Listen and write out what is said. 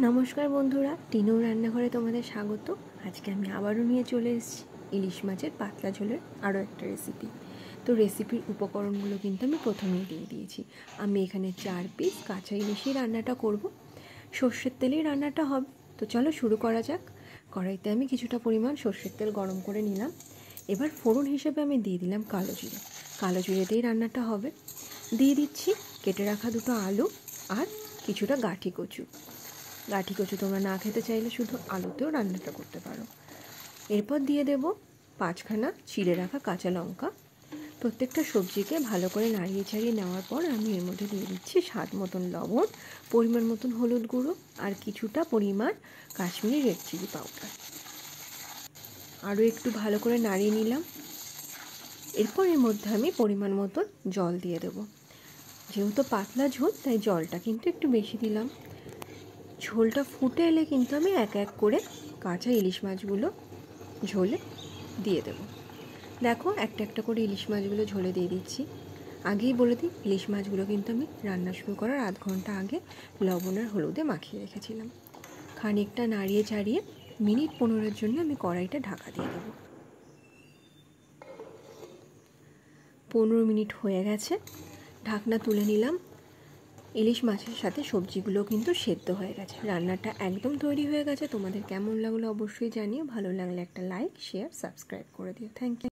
নমস্কার বন্ধুরা, টিনুর রান্নাঘরে তোমাদের স্বাগত। আজকে আমি আবারও নিয়ে চলে এসেছি ইলিশ মাছের পাতলা ঝোলের আরও একটা রেসিপি। তো রেসিপির উপকরণগুলো কিন্তু আমি প্রথমেই দিয়ে দিয়েছি। আমি এখানে 4 পিস কাঁচা ইলিশই রান্নাটা করব। সর্ষের তেলেই রান্নাটা হবে। তো চলো শুরু করা যাক। কড়াইতে আমি কিছুটা পরিমাণ সর্ষের তেল গরম করে নিলাম। এবার ফোড়ন হিসেবে আমি দিয়ে দিলাম কালো জিরে। কালো জিরেতেই রান্নাটা হবে। দিয়ে দিচ্ছি কেটে রাখা দুটো আলু আর কিছুটা গাঁঠি কচু। গাঁঠি কচু তোমরা না খেতে চাইলে শুধু আলুতেও রান্নাটা করতে পারো। এরপর দিয়ে দেব 5খানা চিড়ে রাখা কাঁচা লঙ্কা। প্রত্যেকটা সবজিকে ভালো করে নাড়িয়ে ছাড়িয়ে নেওয়ার পর আমি এর মধ্যে দিয়ে দিচ্ছি স্বাদ মতন লবণ, পরিমাণ মতন হলুদ গুঁড়ো আর কিছুটা পরিমাণ কাশ্মীরি রেড চিলি পাউডার। আরও একটু ভালো করে নাড়িয়ে নিলাম। এরপর এর মধ্যে আমি পরিমাণ মতন জল দিয়ে দেবো। যেহেতু পাতলা ঝোল তাই জলটা কিন্তু একটু বেশি দিলাম। ঝোলটা ফুটে এলে কিন্তু আমি এক এক করে কাঁচা ইলিশ মাছগুলো ঝোলে দিয়ে দেব। দেখো একটা একটা করে ইলিশ মাছগুলো ঝোলে দিয়ে দিচ্ছি। আগেই বলে দিই, ইলিশ মাছগুলো কিন্তু আমি রান্না শুরু করার আধ ঘন্টা আগে লবণ আর হলুদে মাখিয়ে রেখেছিলাম। খানিকটা নাড়িয়ে চাড়িয়ে মিনিট 15-এর জন্য আমি কড়াইটা ঢাকা দিয়ে দেবো। 15 মিনিট হয়ে গেছে, ঢাকনা তুলে নিলাম। ইলিশ মাছের সাথে সবজিগুলো কিন্তু সেদ্ধ হয়ে গেছে। রান্নাটা একদম তৈরি হয়ে গেছে। তোমাদের কেমন লাগলো অবশ্যই জানিও। ভালো লাগলে একটা লাইক, শেয়ার, সাবস্ক্রাইব করে দিও। Thank you.